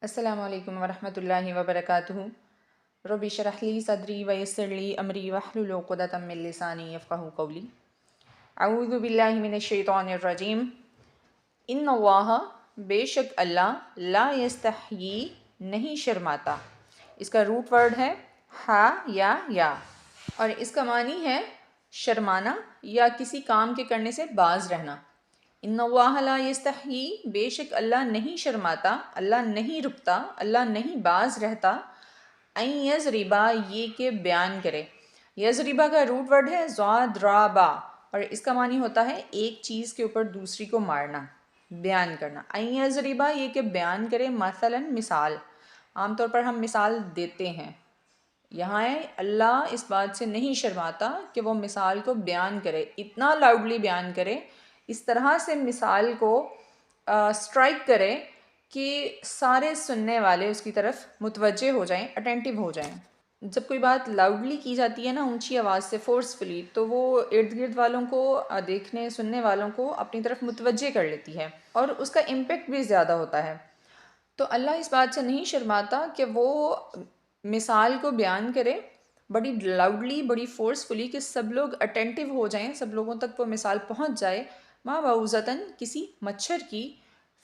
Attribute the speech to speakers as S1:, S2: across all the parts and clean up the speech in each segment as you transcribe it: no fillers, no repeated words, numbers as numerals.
S1: السلام علیکم ورحمۃ اللہ وبرکاتہ۔ رب اشرح لی صدری ویسر لی امری واحلل عقدۃ من لسانی یفقہوا قولی۔ اعوذ باللہ من الشیطان الرجیم۔ ان اللہ، بے شک اللہ، لا یستحیی، نہیں شرماتا۔ اس کا روٹ ورڈ ہے ہا یا، اور اس کا معنی ہے شرمانا یا کسی کام کے کرنے سے باز رہنا۔ ان اللہ لا یستحیی، بے شک اللہ نہیں شرماتا، اللہ نہیں رکتا، اللہ نہیں باز رہتا۔ این یضربا، یہ کہ بیان کرے۔ یضربا کا روٹ ورڈ ہے ضادرابا، اور اس کا معنی ہوتا ہے ایک چیز کے اوپر دوسری کو مارنا، بیان کرنا۔ این یضربا، یہ کہ بیان کرے، مثلا مثال۔ عام طور پر ہم مثال دیتے ہیں، یہاں ہے اللہ اس بات سے نہیں شرماتا کہ وہ مثال کو بیان کرے، اتنا لاؤڈلی بیان کرے، اس طرح سے مثال کو اسٹرائک کرے کہ سارے سننے والے اس کی طرف متوجہ ہو جائیں، اٹینٹیو ہو جائیں۔ جب کوئی بات لاؤڈلی کی جاتی ہے نا، اونچی آواز سے، فورسفلی، تو وہ ارد گرد والوں کو، دیکھنے سننے والوں کو اپنی طرف متوجہ کر لیتی ہے، اور اس کا امپیکٹ بھی زیادہ ہوتا ہے۔ تو اللہ اس بات سے نہیں شرماتا کہ وہ مثال کو بیان کرے بڑی لاؤڈلی، بڑی فورسفلی، کہ سب لوگ اٹینٹیو ہو جائیں، سب لوگوں تک وہ مثال پہنچ جائے۔ ما بعوضۃ، کسی مچھر کی،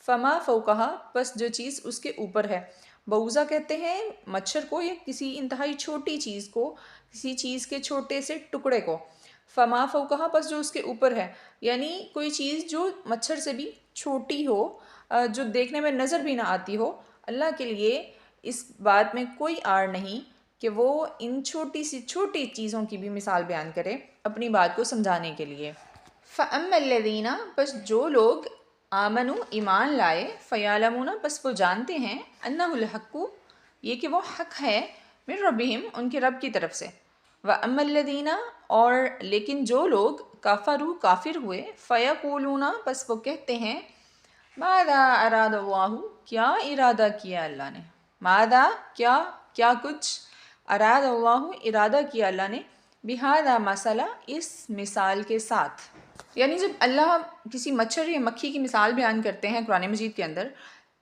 S1: فما فوقہا، پس جو چیز اس کے اوپر ہے۔ بعوضہ کہتے ہیں مچھر کو، یا کسی انتہائی چھوٹی چیز کو، کسی چیز کے چھوٹے سے ٹکڑے کو۔ فما فوقہا، پس جو اس کے اوپر ہے، یعنی کوئی چیز جو مچھر سے بھی چھوٹی ہو، جو دیکھنے میں نظر بھی نہ آتی ہو۔ اللہ کے لیے اس بات میں کوئی آڑ نہیں کہ وہ ان چھوٹی سی چھوٹی چیزوں کی بھی مثال بیان کرے اپنی بات کو سمجھانے کے لیے۔ فَأَمَّا الَّذِينَ، پس جو لوگ، آمنوا، ایمان لائے، فَيَعْلَمُونَ، پس وہ جانتے ہیں، أَنَّهُ الْحَقُّ، یہ کہ وہ حق ہے، من ربہم، ان کے رب کی طرف سے۔ وَأَمَّا الَّذِينَ، اور لیکن جو لوگ، کافروا، کافر ہوئے، فَيَقُولُونَ، پس وہ کہتے ہیں، ماذا اراد اللہ، کیا ارادہ کیا اللہ نے، ماذا، کیا کچھ، اراد اللہ، ارادہ کیا اللہ نے، بہذا مسئلہ، اس مثال کے ساتھ۔ یعنی جب اللہ کسی مچھر یا مکھی کی مثال بیان کرتے ہیں قرآن مجید کے اندر،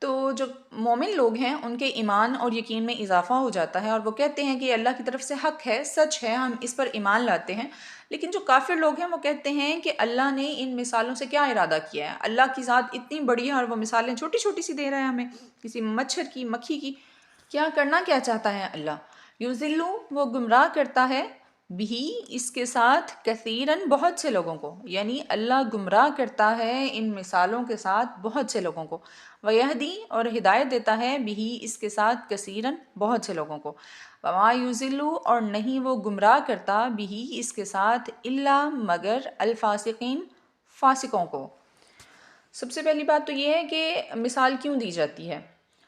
S1: تو جو مومن لوگ ہیں ان کے ایمان اور یقین میں اضافہ ہو جاتا ہے، اور وہ کہتے ہیں کہ اللہ کی طرف سے حق ہے، سچ ہے، ہم اس پر ایمان لاتے ہیں۔ لیکن جو کافر لوگ ہیں وہ کہتے ہیں کہ اللہ نے ان مثالوں سے کیا ارادہ کیا ہے، اللہ کی ذات اتنی بڑی ہے اور وہ مثالیں چھوٹی چھوٹی سی دے رہا ہے ہمیں، کسی مچھر کی، مکھی کی، کیا کرنا کیا چاہتا ہے اللہ۔ یضلُّ، وہ گمراہ کرتا ہے، بھی، اس کے ساتھ، کثیراً، بہت سے لوگوں کو، یعنی اللہ گمراہ کرتا ہے ان مثالوں کے ساتھ بہت سے لوگوں کو۔ ویہدی، اور ہدایت دیتا ہے، بھی، اس کے ساتھ، کثیراً، بہت سے لوگوں کو۔ وما یضل، اور نہیں وہ گمراہ کرتا، بھی، اس کے ساتھ، الا، مگر، الفاسقین، فاسقوں کو۔ سب سے پہلی بات تو یہ ہے کہ مثال کیوں دی جاتی ہے؟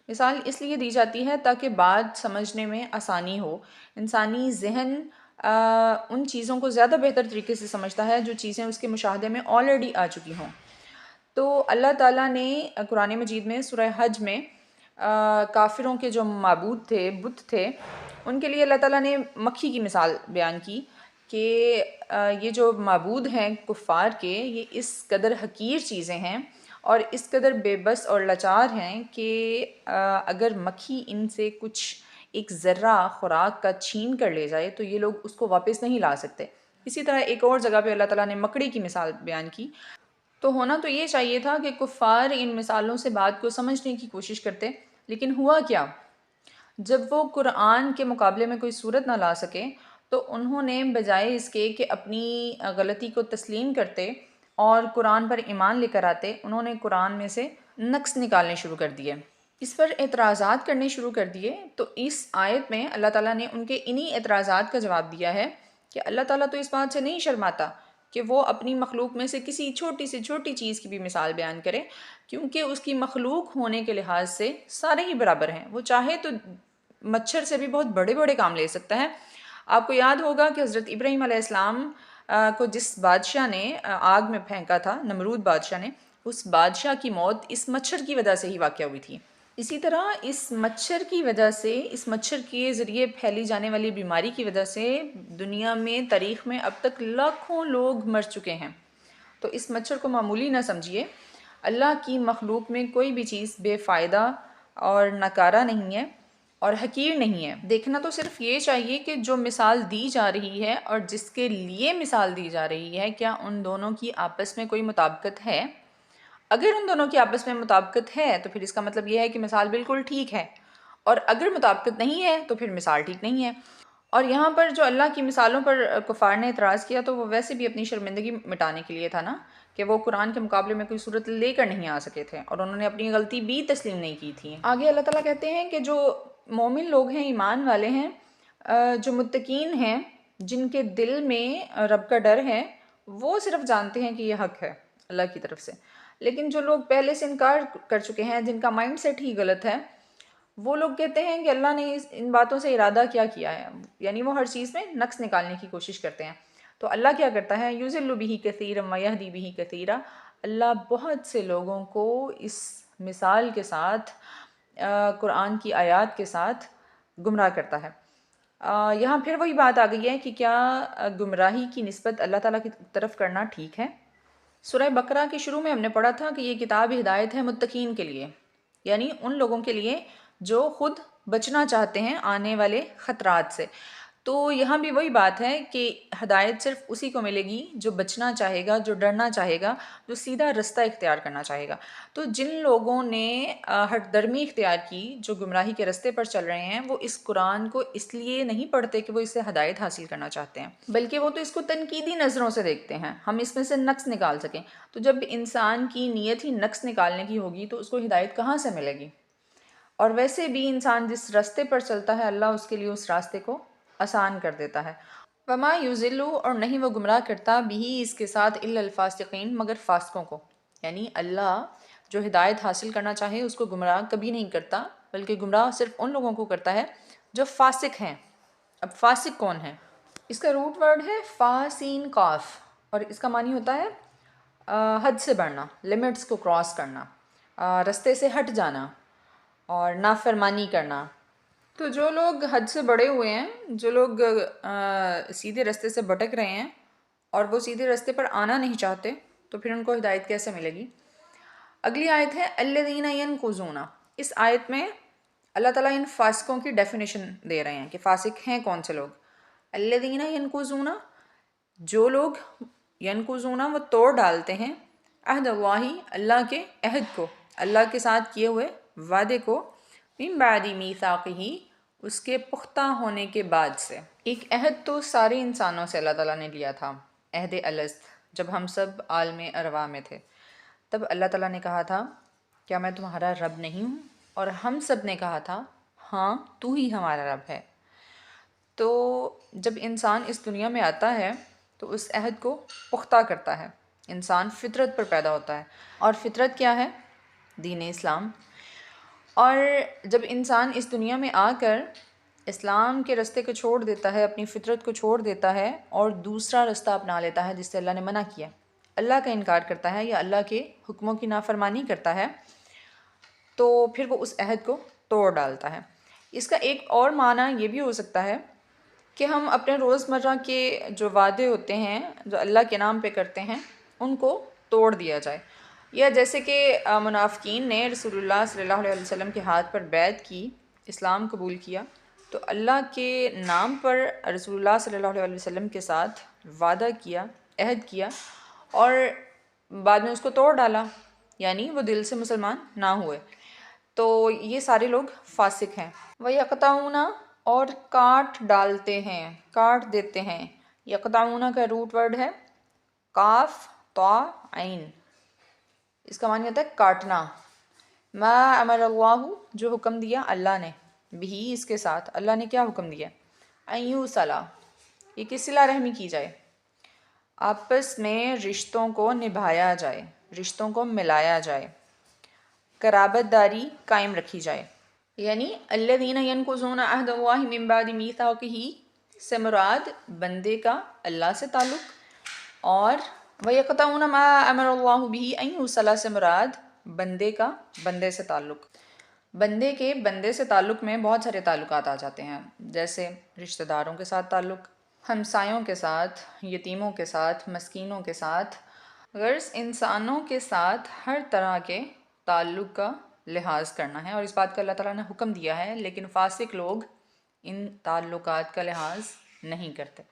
S1: مثال اس لیے دی جاتی ہے تاکہ بات سمجھنے میں آسانی ہو۔ انسانی ذہن ان چیزوں کو زیادہ بہتر طریقے سے سمجھتا ہے جو چیزیں اس کے مشاہدے میں آلریڈی آ چکی ہوں۔ تو اللہ تعالیٰ نے قرآن مجید میں سورہ حج میں کافروں کے جو معبود تھے، بت تھے، ان کے لیے اللہ تعالیٰ نے مکھی کی مثال بیان کی کہ یہ جو معبود ہیں کفار کے، یہ اس قدر حقیر چیزیں ہیں اور اس قدر بے بس اور لاچار ہیں کہ اگر مکھی ان سے کچھ ایک ذرہ خوراک کا چھین کر لے جائے تو یہ لوگ اس کو واپس نہیں لا سکتے۔ اسی طرح ایک اور جگہ پہ اللہ تعالیٰ نے مکڑی کی مثال بیان کی۔ تو ہونا تو یہ چاہیے تھا کہ کفار ان مثالوں سے بات کو سمجھنے کی کوشش کرتے، لیکن ہوا کیا؟ جب وہ قرآن کے مقابلے میں کوئی صورت نہ لا سکے تو انہوں نے بجائے اس کے کہ اپنی غلطی کو تسلیم کرتے اور قرآن پر ایمان لے کر آتے، انہوں نے قرآن میں سے نقص نکالنے شروع کر دیے، اس پر اعتراضات کرنے شروع کر دیے۔ تو اس آیت میں اللہ تعالیٰ نے ان کے انہی اعتراضات کا جواب دیا ہے کہ اللہ تعالیٰ تو اس بات سے نہیں شرماتا کہ وہ اپنی مخلوق میں سے کسی چھوٹی سے چھوٹی چیز کی بھی مثال بیان کرے، کیونکہ اس کی مخلوق ہونے کے لحاظ سے سارے ہی برابر ہیں۔ وہ چاہے تو مچھر سے بھی بہت بڑے بڑے کام لے سکتا ہے۔ آپ کو یاد ہوگا کہ حضرت ابراہیم علیہ السلام کو جس بادشاہ نے آگ میں پھینکا تھا، نمرود بادشاہ نے، اس بادشاہ کی موت اس مچھر کی وجہ سے ہی واقع ہوئی تھی۔ اسی طرح اس مچھر کی وجہ سے، اس مچھر کے ذریعے پھیلی جانے والی بیماری کی وجہ سے دنیا میں، تاریخ میں اب تک لاکھوں لوگ مر چکے ہیں۔ تو اس مچھر کو معمولی نہ سمجھیے۔ اللہ کی مخلوق میں کوئی بھی چیز بے فائدہ اور نکارہ نہیں ہے اور حقیر نہیں ہے۔ دیکھنا تو صرف یہ چاہیے کہ جو مثال دی جا رہی ہے اور جس کے لیے مثال دی جا رہی ہے، کیا ان دونوں کی آپس میں کوئی مطابقت ہے۔ اگر ان دونوں کی آپس میں مطابقت ہے تو پھر اس کا مطلب یہ ہے کہ مثال بالکل ٹھیک ہے، اور اگر مطابقت نہیں ہے تو پھر مثال ٹھیک نہیں ہے۔ اور یہاں پر جو اللہ کی مثالوں پر کفار نے اعتراض کیا تو وہ ویسے بھی اپنی شرمندگی مٹانے کے لیے تھا نا، کہ وہ قرآن کے مقابلے میں کوئی صورت لے کر نہیں آ سکے تھے، اور انہوں نے اپنی غلطی بھی تسلیم نہیں کی تھی۔ آگے اللہ تعالیٰ کہتے ہیں کہ جو مومن لوگ ہیں، ایمان والے ہیں، جو متقین ہیں، جن کے دل میں رب کا ڈر ہے، وہ صرف جانتے ہیں کہ یہ حق ہے اللہ کی طرف سے۔ لیکن جو لوگ پہلے سے انکار کر چکے ہیں، جن کا مائنڈ سیٹ ہی غلط ہے، وہ لوگ کہتے ہیں کہ اللہ نے ان باتوں سے ارادہ کیا ہے، یعنی وہ ہر چیز میں نقص نکالنے کی کوشش کرتے ہیں۔ تو اللہ کیا کرتا ہے، یُضِلُّ بِهِ كَثِيرًا وَيَهْدِي بِهِ كَثِيرًا، اللہ بہت سے لوگوں کو اس مثال کے ساتھ، قرآن کی آیات کے ساتھ گمراہ کرتا ہے۔ یہاں پھر وہی بات آ گئی ہے کہ کیا گمراہی کی نسبت اللہ تعالیٰ کی طرف کرنا ٹھیک ہے۔ سورہ بقرہ کے شروع میں ہم نے پڑھا تھا کہ یہ کتاب ہدایت ہے متقین کے لیے، یعنی ان لوگوں کے لیے جو خود بچنا چاہتے ہیں آنے والے خطرات سے۔ تو یہاں بھی وہی بات ہے کہ ہدایت صرف اسی کو ملے گی جو بچنا چاہے گا، جو ڈرنا چاہے گا، جو سیدھا رستہ اختیار کرنا چاہے گا۔ تو جن لوگوں نے ہٹ درمی اختیار کی، جو گمراہی کے رستے پر چل رہے ہیں، وہ اس قرآن کو اس لیے نہیں پڑھتے کہ وہ اس سے ہدایت حاصل کرنا چاہتے ہیں، بلکہ وہ تو اس کو تنقیدی نظروں سے دیکھتے ہیں، ہم اس میں سے نقص نکال سکیں۔ تو جب انسان کی نیت ہی نقص نکالنے کی ہوگی تو اس کو ہدایت کہاں سے ملے گی؟ اور ویسے بھی انسان جس راستے پر چلتا ہے، اللہ اس کے لیے اس راستے کو آسان کر دیتا ہے۔ وما یضل، اور نہیں وہ گمراہ کرتا، بھی اس کے ساتھ الا الفاسقین، مگر فاسقوں کو، یعنی اللہ جو ہدایت حاصل کرنا چاہے اس کو گمراہ کبھی نہیں کرتا، بلکہ گمراہ صرف ان لوگوں کو کرتا ہے جو فاسق ہیں۔ اب فاسق کون ہے؟ اس کا روٹ ورڈ ہے فاسین قاف، اور اس کا معنی ہوتا ہے حد سے بڑھنا، لمٹس کو کراس کرنا، رستے سے ہٹ جانا اور نافرمانی کرنا۔ تو جو لوگ حد سے بڑے ہوئے ہیں، جو لوگ سیدھے رستے سے بھٹک رہے ہیں اور وہ سیدھے رستے پر آنا نہیں چاہتے، تو پھر ان کو ہدایت کیسے ملے گی؟ اگلی آیت ہے الذین ینقضون۔ اس آیت میں اللہ تعالیٰ ان فاسقوں کی ڈیفینیشن دے رہے ہیں کہ فاسق ہیں کون سے لوگ۔ الذین ینقضون، جو لوگ، ینقضون وہ توڑ ڈالتے ہیں، عہد اللہ، اللہ کے عہد کو، اللہ کے ساتھ کیے ہوئے وعدے کو، من بعد میثاقہ، اس کے پختہ ہونے کے بعد سے۔ ایک عہد تو سارے انسانوں سے اللہ تعالیٰ نے لیا تھا، عہد الست، جب ہم سب عالم ارواح میں تھے، تب اللہ تعالیٰ نے کہا تھا کیا میں تمہارا رب نہیں ہوں؟ اور ہم سب نے کہا تھا ہاں تو ہی ہمارا رب ہے۔ تو جب انسان اس دنیا میں آتا ہے تو اس عہد کو پختہ کرتا ہے۔ انسان فطرت پر پیدا ہوتا ہے، اور فطرت کیا ہے؟ دین اسلام۔ اور جب انسان اس دنیا میں آ کر اسلام کے رستے کو چھوڑ دیتا ہے، اپنی فطرت کو چھوڑ دیتا ہے اور دوسرا رستہ اپنا لیتا ہے جس سے اللہ نے منع کیا، اللہ کا انکار کرتا ہے یا اللہ کے حکموں کی نافرمانی کرتا ہے، تو پھر وہ اس عہد کو توڑ ڈالتا ہے۔ اس کا ایک اور معنی یہ بھی ہو سکتا ہے کہ ہم اپنے روزمرہ کے جو وعدے ہوتے ہیں جو اللہ کے نام پہ کرتے ہیں، ان کو توڑ دیا جائے، یا جیسے کہ منافقین نے رسول اللہ صلی اللہ علیہ وسلم کے ہاتھ پر بیعت کی، اسلام قبول کیا، تو اللہ کے نام پر رسول اللہ صلی اللہ علیہ وسلم کے ساتھ وعدہ کیا، عہد کیا، اور بعد میں اس کو توڑ ڈالا، یعنی وہ دل سے مسلمان نہ ہوئے، تو یہ سارے لوگ فاسق ہیں۔ وَيَقْطَعُونَ، اور کاٹ ڈالتے ہیں، کاٹ دیتے ہیں۔ یقطعون کا روٹ ورڈ ہے قاف طا عین، اس کا معنی ہوتا ہے کاٹنا۔ ما امر اللہ، جو حکم دیا اللہ نے، بھی اس کے ساتھ، اللہ نے کیا حکم دیا؟ ان یوصلا، یہ کہ صلہ رحمی کی جائے، آپس میں رشتوں کو نبھایا جائے، رشتوں کو ملایا جائے، قرابت داری قائم رکھی جائے۔ یعنی الذین ینقضون عہد اللہ من بعد میثاقہ سے مراد بندے کا اللہ سے تعلق، اور وَيَقْطَعُونَ مَا أَمَرَ اللَّهُ بِهِ أَن يُوصَلَ سے مراد بندے کا بندے سے تعلق۔ بندے کے بندے سے تعلق میں بہت سارے تعلقات آ جاتے ہیں، جیسے رشتہ داروں کے ساتھ تعلق، ہمسایوں کے ساتھ، یتیموں کے ساتھ، مسکینوں کے ساتھ، غرض انسانوں کے ساتھ ہر طرح کے تعلق کا لحاظ کرنا ہے، اور اس بات کا اللہ تعالیٰ نے حکم دیا ہے، لیکن فاسق لوگ ان تعلقات کا لحاظ نہیں کرتے۔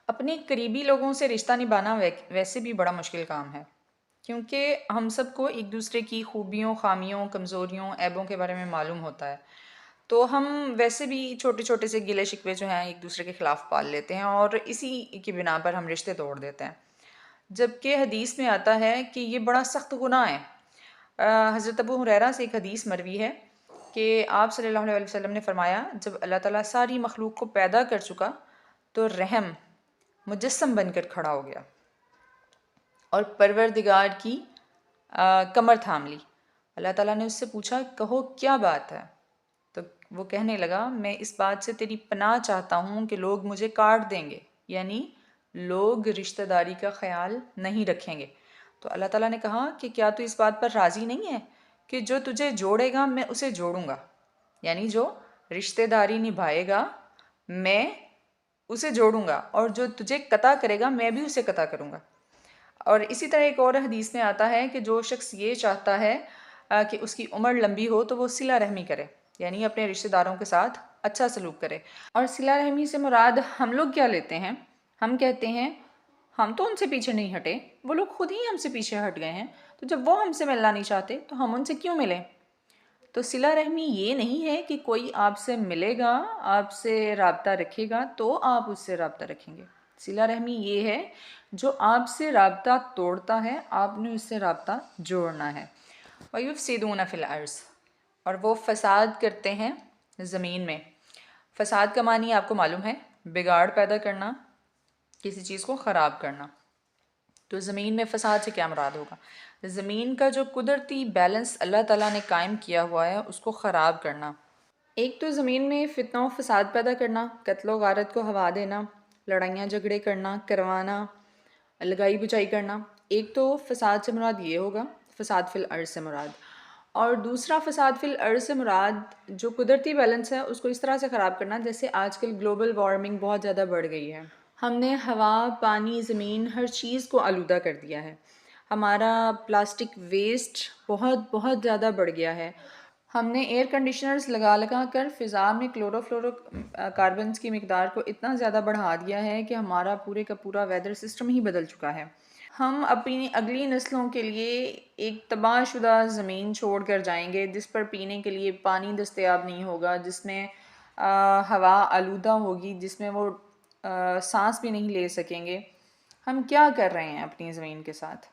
S1: اپنے قریبی لوگوں سے رشتہ نبھانا ویسے بھی بڑا مشکل کام ہے، کیونکہ ہم سب کو ایک دوسرے کی خوبیوں، خامیوں، کمزوریوں، عیبوں کے بارے میں معلوم ہوتا ہے، تو ہم ویسے بھی چھوٹے چھوٹے سے گلے شکوے جو ہیں ایک دوسرے کے خلاف پال لیتے ہیں، اور اسی کی بنا پر ہم رشتے توڑ دیتے ہیں، جبکہ حدیث میں آتا ہے کہ یہ بڑا سخت گناہ ہے۔ حضرت ابو ہریرہ سے ایک حدیث مروی ہے کہ آپ صلی اللہ علیہ وسلم نے فرمایا، جب اللہ تعالیٰ ساری مخلوق کو پیدا کر چکا تو رحم مجسم بن کر کھڑا ہو گیا اور پروردگار کی کمر تھام لی۔ اللہ تعالیٰ نے اس سے پوچھا، کہو کیا بات ہے؟ تو وہ کہنے لگا، میں اس بات سے تیری پناہ چاہتا ہوں کہ لوگ مجھے کاٹ دیں گے، یعنی لوگ رشتہ داری کا خیال نہیں رکھیں گے۔ تو اللہ تعالیٰ نے کہا کہ کیا تو اس بات پر راضی نہیں ہے کہ جو تجھے جوڑے گا میں اسے جوڑوں گا، یعنی جو رشتہ داری نبھائے گا میں اسے جوڑوں گا، اور جو تجھے قطع کرے گا میں بھی اسے قطع کروں گا۔ اور اسی طرح ایک اور حدیث میں آتا ہے کہ جو شخص یہ چاہتا ہے کہ اس کی عمر لمبی ہو تو وہ صلہ رحمی کرے، یعنی اپنے رشتہ داروں کے ساتھ اچھا سلوک کرے۔ اور صلہ رحمی سے مراد ہم لوگ کیا لیتے ہیں؟ ہم کہتے ہیں ہم تو ان سے پیچھے نہیں ہٹے، وہ لوگ خود ہی ہم سے پیچھے ہٹ گئے ہیں، تو جب وہ ہم سے ملنا نہیں چاہتے تو ہم ان سے کیوں ملیں؟ تو صلہ رحمی یہ نہیں ہے کہ کوئی آپ سے ملے گا، آپ سے رابطہ رکھے گا تو آپ اس سے رابطہ رکھیں گے۔ صلہ رحمی یہ ہے جو آپ سے رابطہ توڑتا ہے، آپ نے اس سے رابطہ جوڑنا ہے۔ وَيُفْسِدُونَ فِي الْأَرْضِ، اور وہ فساد کرتے ہیں زمین میں۔ فساد کا معنی آپ کو معلوم ہے، بگاڑ پیدا کرنا، کسی چیز کو خراب کرنا۔ تو زمین میں فساد سے کیا مراد ہوگا؟ زمین کا جو قدرتی بیلنس اللہ تعالیٰ نے قائم کیا ہوا ہے اس کو خراب کرنا۔ ایک تو زمین میں فتنہ و فساد پیدا کرنا، قتل و غارت کو ہوا دینا، لڑائیاں جھگڑے کروانا، لگائی بچائی کرنا۔ ایک تو فساد سے مراد یہ ہوگا، فساد فی الارض سے مراد، اور دوسرا فساد فی الارض سے مراد جو قدرتی بیلنس ہے اس کو اس طرح سے خراب کرنا، جیسے آج کل گلوبل وارمنگ بہت زیادہ بڑھ گئی ہے، ہم نے ہوا، پانی، زمین، ہر چیز کو آلودہ کر دیا ہے، ہمارا پلاسٹک ویسٹ بہت بہت زیادہ بڑھ گیا ہے، ہم نے ایئر کنڈیشنرز لگا کر فضا میں کلورو فلورو کاربنز کی مقدار کو اتنا زیادہ بڑھا دیا ہے کہ ہمارا پورے کا پورا ویدر سسٹم ہی بدل چکا ہے۔ ہم اپنی اگلی نسلوں کے لیے ایک تباہ شدہ زمین چھوڑ کر جائیں گے جس پر پینے کے لیے پانی دستیاب نہیں ہوگا، جس میں ہوا آلودہ ہوگی، جس میں وہ سانس بھی نہیں لے سکیں گے۔ ہم کیا کر رہے ہیں اپنی زمین کے ساتھ؟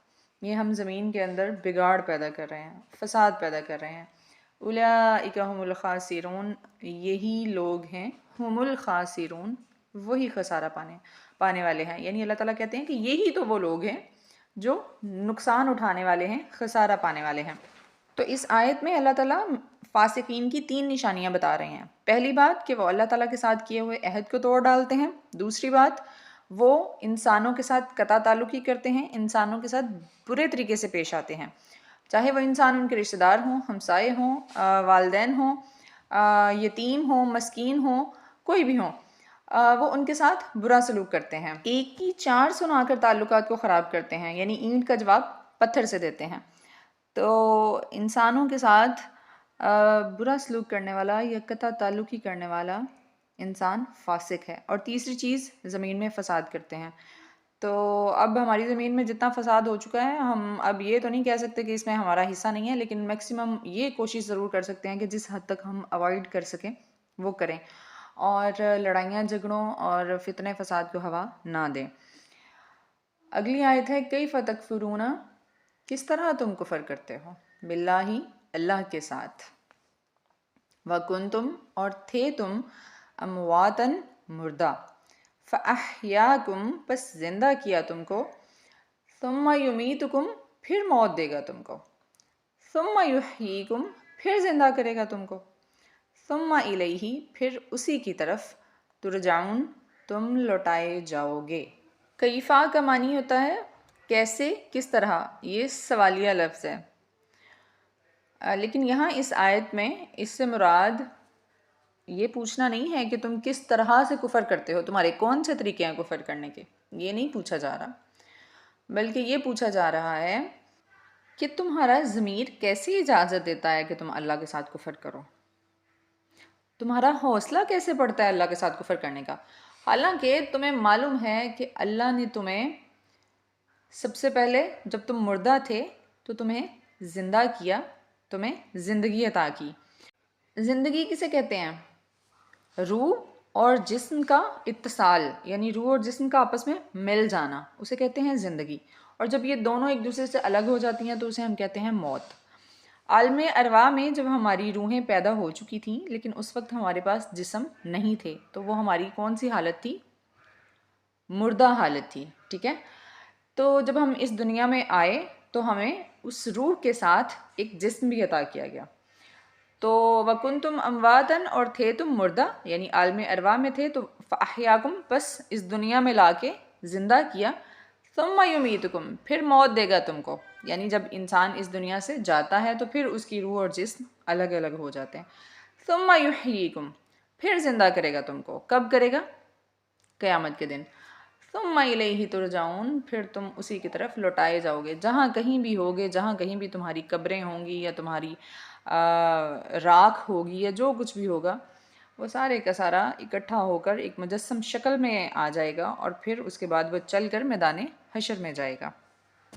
S1: یہ ہم زمین کے اندر بگاڑ پیدا کر رہے ہیں، فساد پیدا کر رہے ہیں۔ اولئک هم الخاسرون، یہی لوگ ہیں، ہم الخاسرون، وہی خسارہ پانے والے ہیں، یعنی اللہ تعالیٰ کہتے ہیں کہ یہی تو وہ لوگ ہیں جو نقصان اٹھانے والے ہیں، خسارہ پانے والے ہیں۔ تو اس آیت میں اللہ تعالیٰ فاسقین کی 3 نشانیاں بتا رہے ہیں۔ پہلی بات کہ وہ اللہ تعالیٰ کے ساتھ کیے ہوئے عہد کو توڑ ڈالتے ہیں۔ دوسری بات، وہ انسانوں کے ساتھ قطع تعلقی کرتے ہیں، انسانوں کے ساتھ برے طریقے سے پیش آتے ہیں، چاہے وہ انسان ان کے رشتہ دار ہوں، ہمسائے ہوں، والدین ہوں، یتیم ہوں، مسکین ہوں، کوئی بھی ہوں، وہ ان کے ساتھ برا سلوک کرتے ہیں۔ ایک کی 4 سنا کر تعلقات کو خراب کرتے ہیں، یعنی اینٹ کا جواب پتھر سے دیتے ہیں۔ تو انسانوں کے ساتھ برا سلوک کرنے والا یا قطع تعلقی کرنے والا انسان فاسق ہے۔ اور تیسری چیز، زمین میں فساد کرتے ہیں۔ تو اب ہماری زمین میں جتنا فساد ہو چکا ہے، ہم اب یہ تو نہیں کہہ سکتے کہ اس میں ہمارا حصہ نہیں ہے، لیکن میکسیمم یہ کوشش ضرور کر سکتے ہیں کہ جس حد تک ہم اوائڈ کر سکیں وہ کریں، اور لڑائیاں جھگڑوں اور فتنے فساد کو ہوا نہ دیں۔ اگلی آیت ہے، کیف تکفرون، کس طرح تم کفر کرتے ہو، باللہ، اللہ کے ساتھ، وکنتم، اور تھے تم، امواتن، مردہ، فاحیاکم، پس زندہ کیا تم کو، ثم یمیتکم، پھر موت دے گا تم کو، ثم یحییکم، پھر زندہ کرے گا تم کو، ثم الیہ، پھر اسی کی طرف، ترجعون، تم لوٹائے جاؤ گے۔ کیفا کا معنی ہوتا ہے کیسے، کس طرح، یہ سوالیہ لفظ ہے، لیکن یہاں اس آیت میں اس سے مراد یہ پوچھنا نہیں ہے کہ تم کس طرح سے کفر کرتے ہو، تمہارے کون سے طریقے ہیں کفر کرنے کے، یہ نہیں پوچھا جا رہا، بلکہ یہ پوچھا جا رہا ہے کہ تمہارا ضمیر کیسی اجازت دیتا ہے کہ تم اللہ کے ساتھ کفر کرو؟ تمہارا حوصلہ کیسے پڑتا ہے اللہ کے ساتھ کفر کرنے کا؟ حالانکہ تمہیں معلوم ہے کہ اللہ نے تمہیں سب سے پہلے جب تم مردہ تھے تو تمہیں زندہ کیا، تمہیں زندگی عطا کی۔ زندگی کسے کہتے ہیں؟ روح اور جسم کا اتصال، یعنی روح اور جسم کا آپس میں مل جانا، اسے کہتے ہیں زندگی۔ اور جب یہ دونوں ایک دوسرے سے الگ ہو جاتی ہیں تو اسے ہم کہتے ہیں موت۔ عالم ارواح میں جب ہماری روحیں پیدا ہو چکی تھیں لیکن اس وقت ہمارے پاس جسم نہیں تھے، تو وہ ہماری کون سی حالت تھی؟ مردہ حالت تھی، ٹھیک ہے؟ تو جب ہم اس دنیا میں آئے تو ہمیں اس روح کے ساتھ ایک جسم بھی عطا کیا گیا۔ تو وَكُنْتُمْ أَمْوَاتًا، اور تھے تم مردہ، یعنی عالم ارواح میں تھے، تو فَأَحْيَاكُمْ، بس اس دنیا میں لا کے زندہ کیا، ثُمَّ يُمِيتُكُمْ، پھر موت دے گا تم کو۔ یعنی جب انسان اس دنیا سے جاتا ہے تو پھر اس کی روح اور جسم الگ الگ ہو جاتے ہیں۔ ثُمَّ يُحْيِيكُمْ، پھر زندہ کرے گا تم کو۔ کب کرے گا؟ قیامت کے دن۔ ثم الیہ ترجعون، پھر تم اسی کی طرف لوٹائے جاؤ گے۔ جہاں کہیں بھی ہوگے، جہاں کہیں بھی تمہاری قبریں ہوں گی یا تمہاری راکھ ہوگی یا جو کچھ بھی ہوگا، وہ سارے کا سارا اکٹھا ہو کر ایک مجسم شکل میں آ جائے گا، اور پھر اس کے بعد وہ چل کر میدان حشر میں جائے گا۔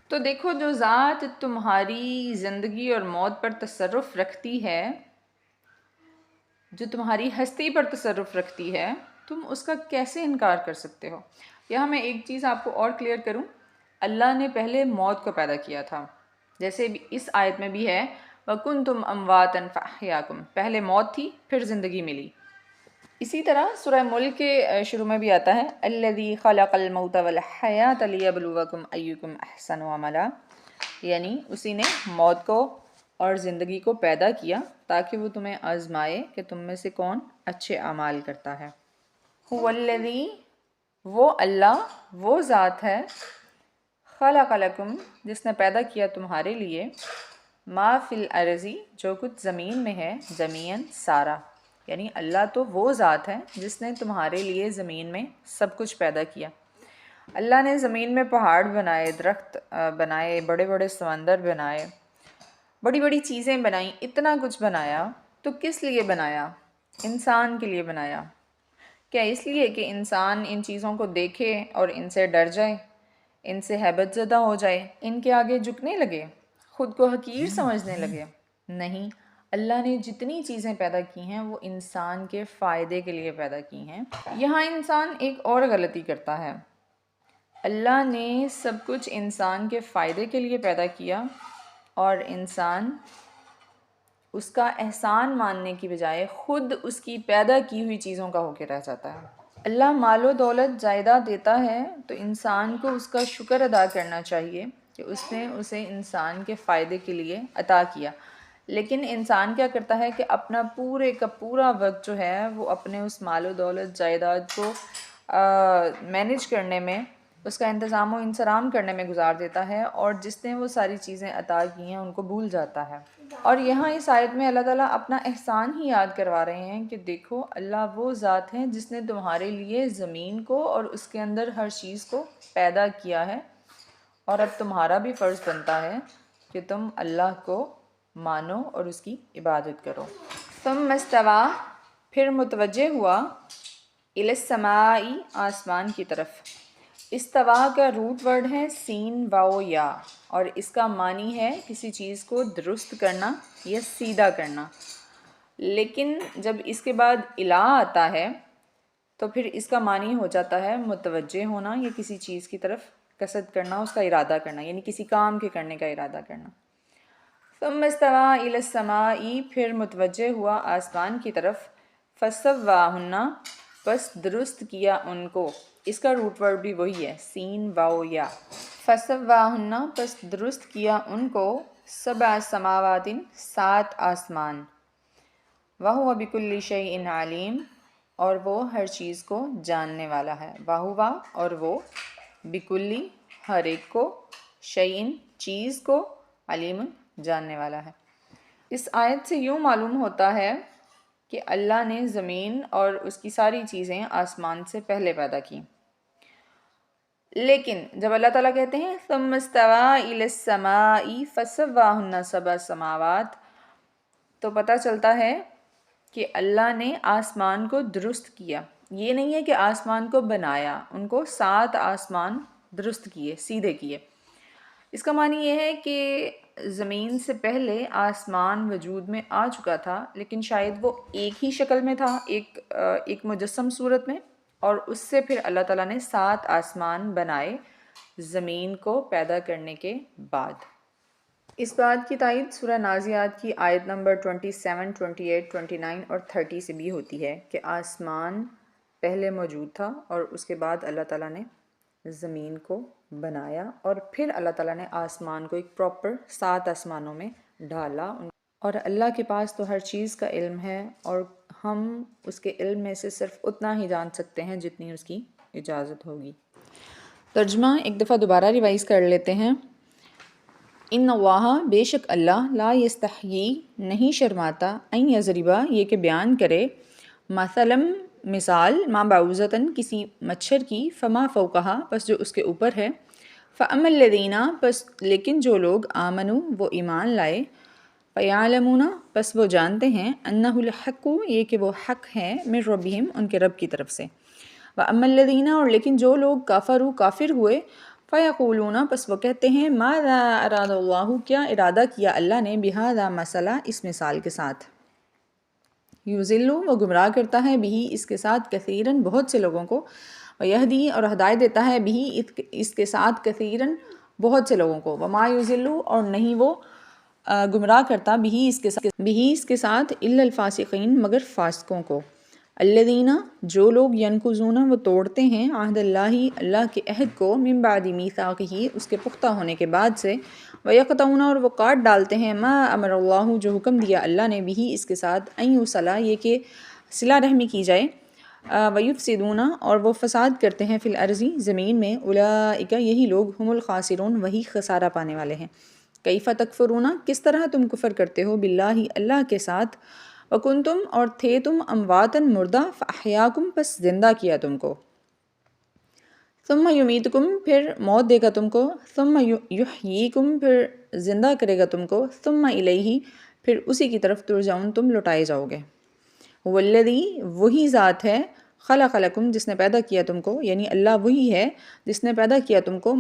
S1: تو دیکھو، جو ذات تمہاری زندگی اور موت پر تصرف رکھتی ہے، جو تمہاری ہستی پر تصرف رکھتی ہے، تم اس کا کیسے انکار کر سکتے ہو؟ یہاں میں ایک چیز آپ کو اور کلیئر کروں۔ اللہ نے پہلے موت کو پیدا کیا تھا، جیسے اس آیت میں بھی ہے وَكُنْتُمْ أَمْوَاتًا فَأَحْيَاكُمْ، پہلے موت تھی پھر زندگی ملی۔ اسی طرح سورہ ملک کے شروع میں بھی آتا ہے الَّذِي خَلَقَ الْمَوْتَ وَالْحَيَاةَ لِيَبْلُوَكُمْ أَيُّكُمْ أَحْسَنُ عَمَلًا، یعنی اسی نے موت کو اور زندگی کو پیدا کیا تاکہ وہ تمہیں آزمائے کہ تم میں سے کون اچھے اعمال کرتا ہے۔ هُوَ الَّذِي، وہ اللہ، وہ ذات ہے، خلق لکم، جس نے پیدا کیا تمہارے لیے، ما فی الارض، جو کچھ زمین میں ہے، جمیعاً سارا، یعنی اللہ تو وہ ذات ہے جس نے تمہارے لیے زمین میں سب کچھ پیدا کیا۔ اللہ نے زمین میں پہاڑ بنائے، درخت بنائے، بڑے بڑے سمندر بنائے، بڑی بڑی چیزیں بنائیں، اتنا کچھ بنایا، تو کس لیے بنایا؟ انسان کے لیے بنایا۔ کیا اس لیے کہ انسان ان چیزوں کو دیکھے اور ان سے ڈر جائے، ان سے ہیبت زدہ ہو جائے، ان کے آگے جھکنے لگے، خود کو حقیر سمجھنے لگے؟ نہیں، اللہ نے جتنی چیزیں پیدا کی ہیں وہ انسان کے فائدے کے لیے پیدا کی ہیں۔ یہاں انسان ایک اور غلطی کرتا ہے۔ اللہ نے سب کچھ انسان کے فائدے کے لیے پیدا کیا، اور انسان اس کا احسان ماننے کی بجائے خود اس کی پیدا کی ہوئی چیزوں کا ہو کے رہ جاتا ہے۔ اللہ مال و دولت جائیداد دیتا ہے تو انسان کو اس کا شکر ادا کرنا چاہیے کہ اس نے اسے انسان کے فائدے کے لیے عطا کیا، لیکن انسان کیا کرتا ہے کہ اپنا پورے کا پورا وقت جو ہے وہ اپنے اس مال و دولت جائیداد کو مینیج کرنے میں، اس کا انتظام و انصرام کرنے میں گزار دیتا ہے، اور جس نے وہ ساری چیزیں عطا کی ہیں ان کو بھول جاتا ہے۔ اور یہاں اس آیت میں اللہ تعالیٰ اپنا احسان ہی یاد کروا رہے ہیں کہ دیکھو، اللہ وہ ذات ہے جس نے تمہارے لیے زمین کو اور اس کے اندر ہر چیز کو پیدا کیا ہے، اور اب تمہارا بھی فرض بنتا ہے کہ تم اللہ کو مانو اور اس کی عبادت کرو۔ ثم استویٰ، پھر متوجہ ہوا، الی السماء، آسمان کی طرف۔ استوا کا روٹ ورڈ ہے سین واو یا، اور اس کا معنی ہے کسی چیز کو درست کرنا یا سیدھا کرنا، لیکن جب اس کے بعد الا آتا ہے تو پھر اس کا معنی ہو جاتا ہے متوجہ ہونا یا کسی چیز کی طرف قصد کرنا، اس کا ارادہ کرنا، یعنی کسی کام کے کرنے کا ارادہ کرنا۔ ثم استویٰ الی السماء، پھر متوجہ ہوا آسمان کی طرف، فسواہن، بس درست کیا ان کو۔ اس کا روٹ ورڈ بھی وہی ہے سین واو یا۔ فسواہن، بس درست کیا ان کو، سبع سماوات، 7 آسمان، وہو بکل شیء علیم، اور وہ ہر چیز کو جاننے والا ہے۔ وہو، اور وہ، بکلی، ہر ایک کو، شیء، چیز کو، علیم، جاننے والا ہے۔ اس آیت سے یوں معلوم ہوتا ہے کہ اللہ نے زمین اور اس کی ساری چیزیں آسمان سے پہلے پیدا کی، لیکن جب اللہ تعالیٰ کہتے ہیں ثم استوى إلى السماء فسواهن سبع سماوات، تو پتہ چلتا ہے کہ اللہ نے آسمان کو درست کیا. یہ نہیں ہے کہ آسمان کو بنایا، ان کو 7 آسمان درست کیے، سیدھے کیے. اس کا معنی یہ ہے کہ زمین سے پہلے آسمان وجود میں آ چکا تھا، لیکن شاید وہ ایک ہی شکل میں تھا، ایک مجسم صورت میں، اور اس سے پھر اللہ تعالیٰ نے 7 آسمان بنائے زمین کو پیدا کرنے کے بعد. اس بات کی تائید سورہ نازعات کی آیت نمبر 27، 28، 29 اور 30 سے بھی ہوتی ہے کہ آسمان پہلے موجود تھا اور اس کے بعد اللہ تعالیٰ نے زمین کو بنایا، اور پھر اللہ تعالیٰ نے آسمان کو ایک پراپر 7 آسمانوں میں ڈالا. اور اللہ کے پاس تو ہر چیز کا علم ہے، اور ہم اس کے علم میں سے صرف اتنا ہی جان سکتے ہیں جتنی اس کی اجازت ہوگی. ترجمہ ایک دفعہ دوبارہ ریوائز کر لیتے ہیں. ان اللہ، بے شک اللہ، لا یستحیی، نہیں شرماتا، ان یضربا، یہ کہ بیان کرے، مثلاً مثال، ما بعوضۃ، کسی مچھر کی، فما فوقہا، پس جو اس کے اوپر ہے، فاما الذین، پس لیکن جو لوگ، آمنوا، وہ ایمان لائے، فیعلمون، پس وہ جانتے ہیں، انہ الحق، یہ کہ وہ حق ہے، من ربہم، ان کے رب کی طرف سے، واما الذین، اور لیکن جو لوگ کفروا، کافر ہوئے، فیقولون، پس وہ کہتے ہیں، ماذا اراد اللہ، کیا ارادہ کیا اللہ نے، بہذا مسئلہ، اس مثال کے ساتھ، یضل، وہ گمراہ کرتا ہے، بھی اس کے ساتھ، کثیراً، بہت سے لوگوں کو، ویہدی، اور ہدایت دیتا ہے، بھی اس کے ساتھ، کثیراً، بہت سے لوگوں کو، وما یضل، اور نہیں وہ گمراہ کرتا، بھی اس کے ساتھ، الا الفاسقین، مگر فاسقوں کو. الذین، جو لوگ، ینقضون، وہ توڑتے ہیں، عہد اللہ، اللہ کے عہد کو، من بعد میثاقہ، اس کے پختہ ہونے کے بعد سے، ویقطعون، اور وہ کاٹ ڈالتے ہیں، ما امر اللہ، جو حکم دیا اللہ نے، بھی اس کے ساتھ، ان یوصل، یہ کہ صلہ رحمی کی جائے، ویفسدون، اور وہ فساد کرتے ہیں، فی الارض، زمین میں، اولئک، یہی لوگ، هم الخاسرون، وہی خسارہ پانے والے ہیں. کیف تکفرون، کس طرح تم کفر کرتے ہو، باللہ، اللہ کے ساتھ، وکنتم، اور تھے تم، امواتن، مردہ، فاحیاکم، پس زندہ کیا تم کو، ثم یمیتکم، پھر موت دے گا تم کو، ثم یحییکم، پھر زندہ کرے گا تم کو، ثم الیہ، پھر اسی کی طرف ترجعون، تم لوٹائے جاؤ گے. والذی، وہی ذات ہے، خلق لکم، جس نے پیدا کیا تم کو، یعنی اللہ وہی ہے جس نے پیدا کیا تم کو،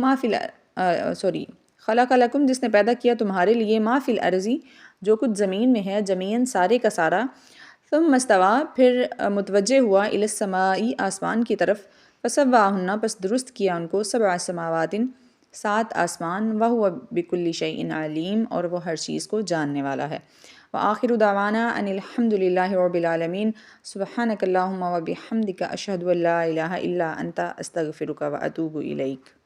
S1: خلق لکم، جس نے پیدا کیا تمہارے لیے، ما فی الارض، جو کچھ زمین میں ہے، جمیعاً، سارے کا سارا، ثم استوی، پھر متوجہ ہوا، الی السماء، آسمان کی طرف، فسواہن، پس درست کیا ان کو، 7 سماوات، 7 آسمان، وہو بکل شیء علیم، اور وہ ہر چیز کو جاننے والا ہے. وآخر دعوانا ان الحمد للہ رب العالمین. سبحانک اللہم وبحمدک، اشہد ان لا الہ الا انت، استغفرک واتوب الیک.